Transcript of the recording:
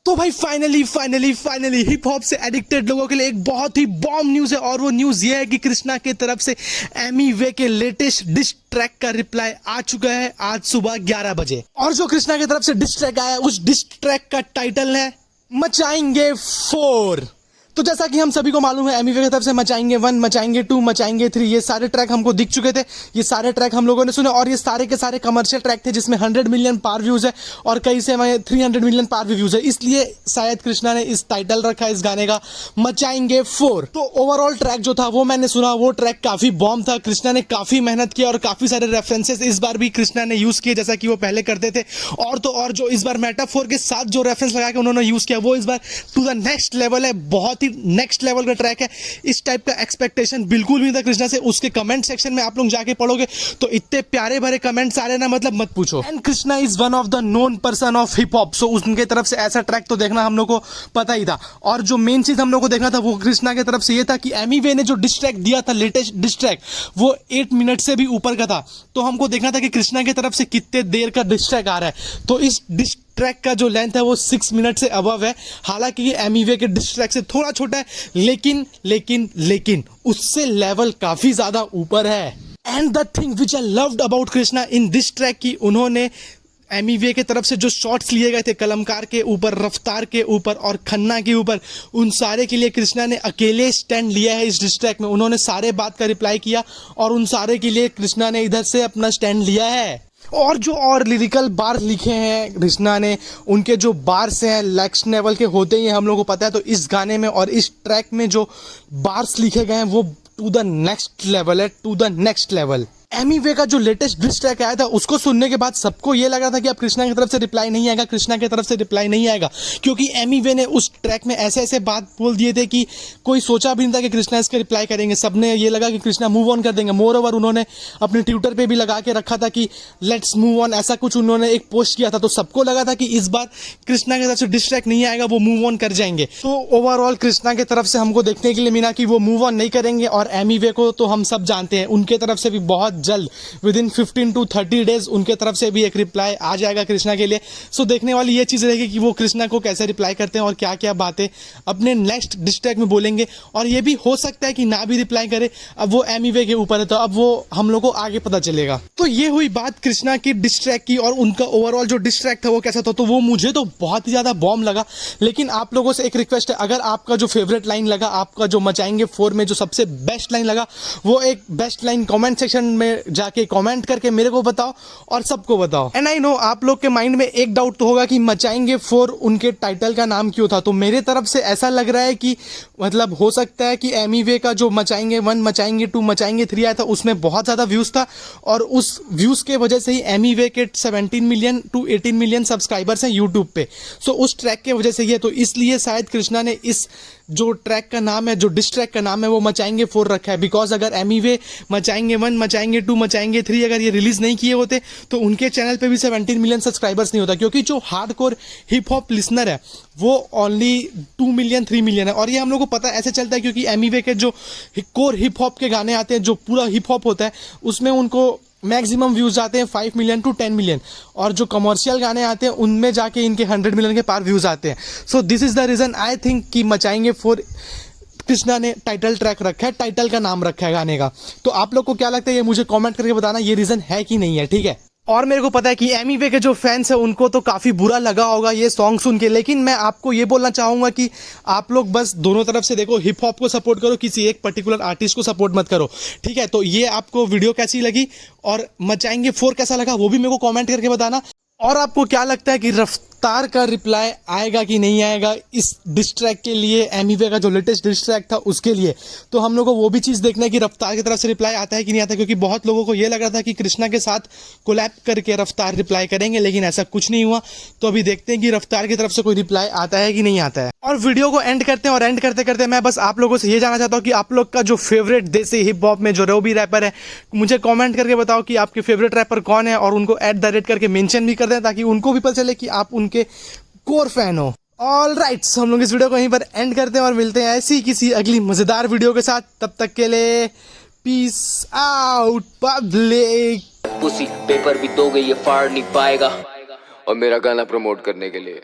तो भाई finally hip hop से एडिक्टेड लोगों के लिए एक बहुत ही बॉम्ब न्यूज है, और वो न्यूज ये है कि कृष्णा की तरफ से एमी वे के लेटेस्ट डिस ट्रैक का रिप्लाई आ चुका है आज सुबह 11 बजे। और जो कृष्णा की तरफ से डिस ट्रैक आया, उस डिस ट्रैक का टाइटल है मचाएंगे 4। तो जैसा कि हम सभी को मालूम है, एमी वे की तरफ से मचाएंगे 1, मचाएंगे 2, मचाएंगे 3, ये सारे ट्रैक हमको दिख चुके थे। ये सारे ट्रैक हम लोगों ने सुने, और ये सारे के सारे कमर्शियल ट्रैक थे जिसमें 100 मिलियन पार व्यूज है और कई से 300 मिलियन पार व्यूज है। इसलिए शायद कृष्णा ने इस टाइटल रखा इस गाने का मचाएंगे 4। तो ओवरऑल ट्रैक जो था वो मैंने सुना, वो ट्रैक काफी बॉम्ब था। कृष्णा ने काफी मेहनत की और काफी सारे रेफरेंसेस इस बार भी कृष्णा ने यूज किए, जैसा कि वो पहले करते थे। और तो और जो इस बार मेटाफोर के साथ जो रेफरेंस लगा के उन्होंने यूज किया, वो इस बार टू द नेक्स्ट लेवल है। बहुत ही नेक्स्ट लेवल का ट्रैक है। इस टाइप का एक्सपेक्टेशन बिल्कुल भी नहीं था कृष्णा से। उसके कमेंट सेक्शन में आप लोग जाके पढ़ोगे तो इतने प्यारे भरे कमेंट्स आ रहे ना, मतलब मत पूछो। And Krishna is one of the known person of hip hop, so उनके तरफ से ऐसा ट्रैक तो देखना हम लोग को पता ही था। और जो मेन चीज हम लोग को देखना था वो कृष्णा की तरफ से ये था कि एमी वे ने जो डिस ट्रैक दिया था, लेटेस्ट डिस ट्रैक, वो 8 मिनट से भी ऊपर का था। तो हमको देखना था कि कृष्णा की तरफ से कितने देर का डिस ट्रैक आ रहा है। तो इस डिस ट्रैक का जो लेंथ है वो 6 मिनट से अबव है। हालांकि ये एमी वे के डिस ट्रैक से थोड़ा छोटा है, लेकिन उससे लेवल काफी ज्यादा ऊपर है। And the thing which I loved about Krishna in this track की उन्होंने एमी वे की तरफ से जो शॉट्स लिए गए थे कलमकार के ऊपर, रफ्तार के ऊपर और खन्ना के ऊपर, उन सारे के लिए कृष्णा ने अकेले स्टैंड लिया है इस डिस ट्रैक में। उन्होंने सारे बात का रिप्लाई किया और उन सारे के लिए कृष्णा ने इधर से अपना स्टैंड लिया है। और जो और लिरिकल बार लिखे हैं कृष्णा ने, उनके जो बार्स हैं नेक्स्ट लेवल के होते ही हम लोग को पता है। तो इस गाने में और इस ट्रैक में जो बार्स लिखे गए हैं वो टू द नेक्स्ट लेवल है, to the next level. Amway का जो लेटेस्ट डिस ट्रैक आया था उसको सुनने के बाद सबको ये लग रहा था कि अब कृष्णा की तरफ से रिप्लाई नहीं आएगा, कृष्णा की तरफ से रिप्लाई नहीं आएगा, क्योंकि एमी वे ने उस ट्रैक में ऐसे ऐसे बात बोल दिए थे कि कोई सोचा भी नहीं था कि कृष्णा इसके रिप्लाई करेंगे। सबने ये लगा कि कृष्णा मूव ऑन कर देंगे। मोर ओवर उन्होंने अपने ट्विटर पे भी लगा के रखा था कि लेट्स मूव ऑन, ऐसा कुछ उन्होंने एक पोस्ट किया था। तो सबको लगा था कि इस बार कृष्णा की तरफ से डिस ट्रैक नहीं आएगा, वो मूव ऑन कर जाएंगे। तो ओवरऑल कृष्णा की तरफ से हमको देखने के लिए मिला कि वो मूव ऑन नहीं करेंगे। और एमी वे को तो हम सब जानते हैं, उनके तरफ से भी बहुत जल्द विद इन 15 to 30 डेज उनके तरफ से भी एक रिप्लाई आ जाएगा कृष्णा के लिए। सो देखने वाली ये चीज़ रहेगी कि वो कृष्णा को कैसे रिप्लाई करते हैं और क्या क्या बातें अपने नेक्स्ट डिस ट्रैक में बोलेंगे। और ये भी हो सकता है कि ना भी रिप्लाई करे, अब वो एमी वे के ऊपर है, तो अब वो हम लोग को आगे पता चलेगा। तो ये हुई बात कृष्णा की डिस ट्रैक की, और उनका ओवरऑल जो डिस ट्रैक था वो कैसा था, तो वो मुझे तो बहुत ही ज़्यादा बॉम्ब लगा। लेकिन आप लोगों से एक रिक्वेस्ट है, अगर आपका जो फेवरेट लाइन लगा, आपका जो मचाएंगे 4 में जो सबसे बेस्ट लाइन लगा, वो एक बेस्ट लाइन कॉमेंट सेक्शन में जाके कमेंट करके मेरे को बताओ और सबको बताओ। एंड आई नो आप लोग के माइंड में एक डाउट तो होगा कि मचाएंगे 4 उनके टाइटल का नाम क्यों था। तो मेरे तरफ से ऐसा लग रहा है कि मतलब हो सकता है कि एमी वे का जो मचाएंगे 1, मचाएंगे 2, मचाएंगे 3 आया था, उसमें बहुत ज्यादा व्यूज था, और उस व्यूज के वजह से ही एमी वे के 17 मिलियन to 18 मिलियन सब्सक्राइबर्स हैं यूट्यूब पे। सो उस ट्रैक के वजह से ये, तो इसलिए शायद कृष्णा ने इस जो ट्रैक का नाम है, जो डिस ट्रैक का नाम है, वो मचाएंगे 4 रखा है। बिकॉज अगर एमी वे मचाएंगे 1, मचाएंगे 2, मचाएंगे 3 अगर ये रिलीज नहीं किए होते तो उनके चैनल पे भी 17 मिलियन सब्सक्राइबर्स नहीं होता, क्योंकि जो हार्डकोर हिप हॉप लिसनर है वो ओनली 2 मिलियन 3 मिलियन है। और ये हम लोग को पता ऐसे चलता है क्योंकि एमी वे के जो कोर हिप हॉप के गाने आते हैं, जो पूरा हिप हॉप होता है, उसमें उनको मैक्सिमम व्यूज आते हैं 5 मिलियन to 10 मिलियन, और जो कमर्शियल गाने आते हैं उनमें जाके इनके 100 मिलियन के पार व्यूज आते हैं। So this is the reason I think कि मचाएंगे 4 कृष्णा ने टाइटल ट्रैक रखा है, टाइटल का नाम रखा है गाने का। तो आप लोग को क्या लगता है, ये मुझे कमेंट करके बताना, ये रीजन है कि नहीं है, ठीक है। और मेरे को पता है कि एमी वे के जो फैंस हैं उनको तो काफ़ी बुरा लगा होगा ये सॉन्ग सुन के, लेकिन मैं आपको ये बोलना चाहूँगा कि आप लोग बस दोनों तरफ से देखो, हिप हॉप को सपोर्ट करो, किसी एक पर्टिकुलर आर्टिस्ट को सपोर्ट मत करो, ठीक है। तो ये आपको वीडियो कैसी लगी और मचाएंगे 4 कैसा लगा वो भी मेरे को कमेंट करके बताना। और आपको क्या लगता है कि रफ्तार का रिप्लाई आएगा कि नहीं आएगा इस डिस ट्रैक के लिए, एमी वे का जो लेटेस्ट डिस ट्रैक था उसके लिए। तो हम लोग को वो भी चीज़ देखना है कि रफ्तार की तरफ से रिप्लाई आता है कि नहीं आता, क्योंकि बहुत लोगों को ये लग रहा था कि कृष्णा के साथ कोलैब करके रफ्तार रिप्लाई करेंगे, लेकिन ऐसा कुछ नहीं हुआ। तो अभी देखते हैं कि रफ्तार की तरफ से कोई रिप्लाई आता है कि नहीं आता है। और वीडियो को एंड करते हैं, और एंड करते करते मैं बस आप लोगों से ये जानना चाहता हूँ कि आप लोग का जो फेवरेट देसी हिप हॉप में जो रोबी रैपर है, मुझे कमेंट करके बताओ कि आपके फेवरेट रैपर कौन है, और उनको @ करके मेंशन भी कर दें ताकि उनको भी पता चले कि आप उनके कोर फैन हो। ऑल राइट, हम लोग इस वीडियो को यहीं पर एंड करते हैं और मिलते हैं ऐसी किसी अगली मजेदार वीडियो के साथ। तब तक के लिए peace out public. Pussy paper भी दोगे ये फाड़ नहीं पाएगा, और मेरा गाना प्रमोट करने के लिए